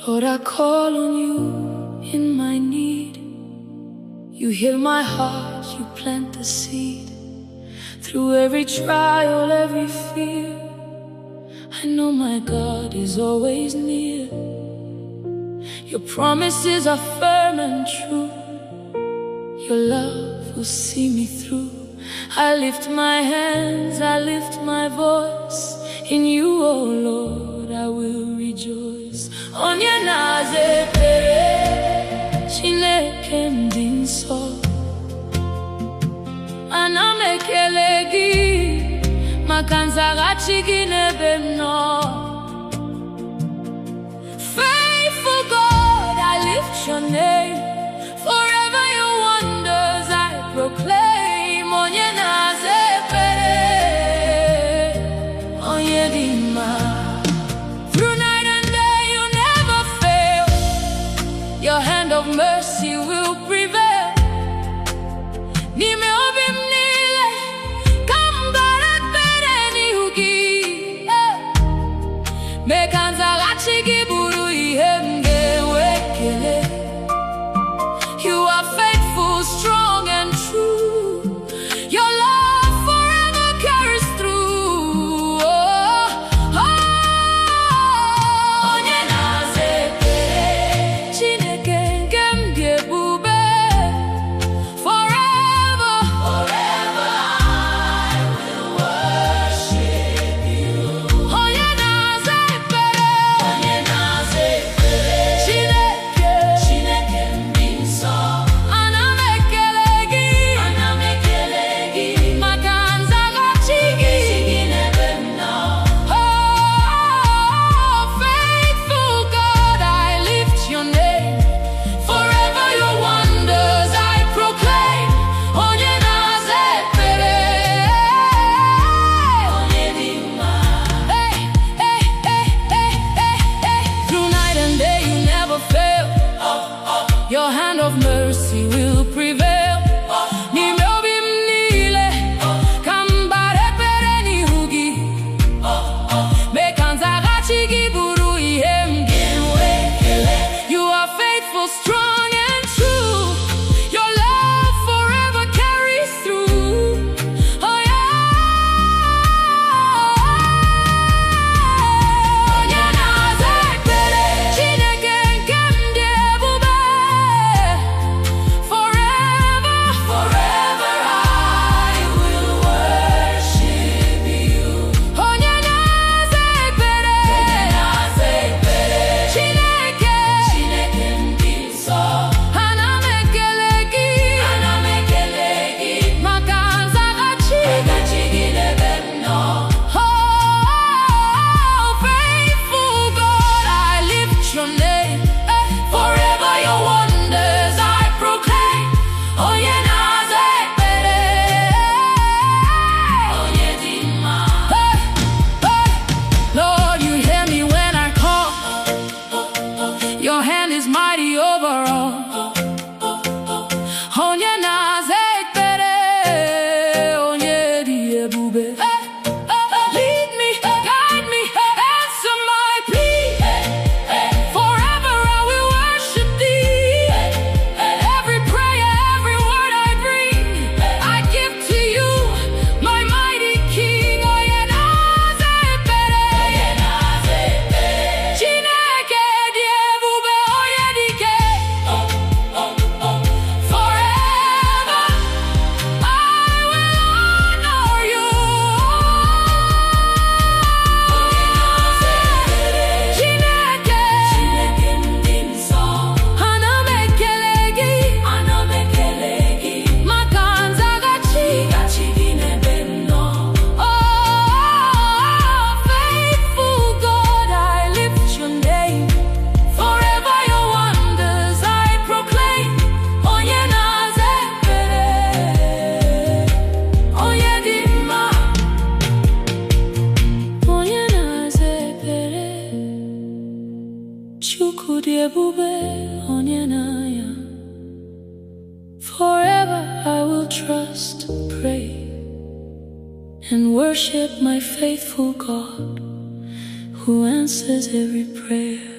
Lord, I call on you in my need. You heal my heart, you plant the seed. Through every trial, every fear, I know my God is always near. Your promises are firm and true. Your love will see me through. I lift my hands, I lift my voice. In you, oh Lord, I will rejoice. Onye Na-aza Ekpere, Chineke dị nsọ. Ana m ekele gị, maka nzaghachi gị n'ebe m nọ. Faithful God, I lift your name. Forever your wonders I proclaim. Onye Na-aza Ekpere, onye dị mma. Through night and day you never fail. Your hand of mercy will prevail. N'ime obi m niile ka m gbara ekpere n'ihu gị. Mee ka nzaghachi gị bụrụ ihe m ga-ewe ekele. You are faithful, strong and true. Your love forever carries through. Onye Na-aza Ekpere, Chineke nke m dị ebube. Forever, forever I will worship you. Onye Na-aza Ekpere, Onye Na-aza Ekpere, Chineke, Chineke dị nsọ. Ana m ekele gị, ana m ekele gị, maka nzaghachi gị n'ebe m nọ. Oh, faithful God, I lift your name. Forever your wonders I proclaim. Onye Na-aza Ekpere, onye dị mma. Hey, hey, hey, hey, hey, hey. Through night and day you never fail. Your hand of mercy will prevail. N'ime obi m niile ka m gbara ekpere n'ihu gị. Mee ka nzaghachi gị bụrụ ihe m ga-ewe ekele. You are faithful, strong and true. Your love forever carries through. Oh yeah. Onye Na-aza Ekpere, Chineke nke m dị ebube. Forever, forever I will worship you. Onye Na-aza Ekpere, Chineke, Chineke dị nsọ. Ana m ekele gị, ana m ekele gị, maka nzaghachi gị n'ebe m nọ. Oh, faithful God, I lift your name. Forever your wonders I proclaim. Onye Na-aza Ekpere, onye dị mma. Lord, you hear me when I call. Your hand is mighty over all. Onye Na-aza Ekpere, onye dị ebube. Lead me, guide me, answer my plea. Forever I will worship thee. Every prayer, every word I bring, I give to you, my mighty King. Onye Na-aza Ekpere, Chineke dị ebube, onye dị ike. Forever I will honor you. Chineke, Chineke dị nsọ. Ana m ekele gị, ana m ekele gị, maka nzaghachi gị n'ebe m nọ. Oh, faithful God, I lift your name. Forever your wonders I proclaim. Onye Na-aza Ekpere, onye dị mma. Onye Na-aza Ekpere, Chukwu dị ebube, onye na-aya. Forever I will trust, pray, and worship my faithful God, who answers every prayer.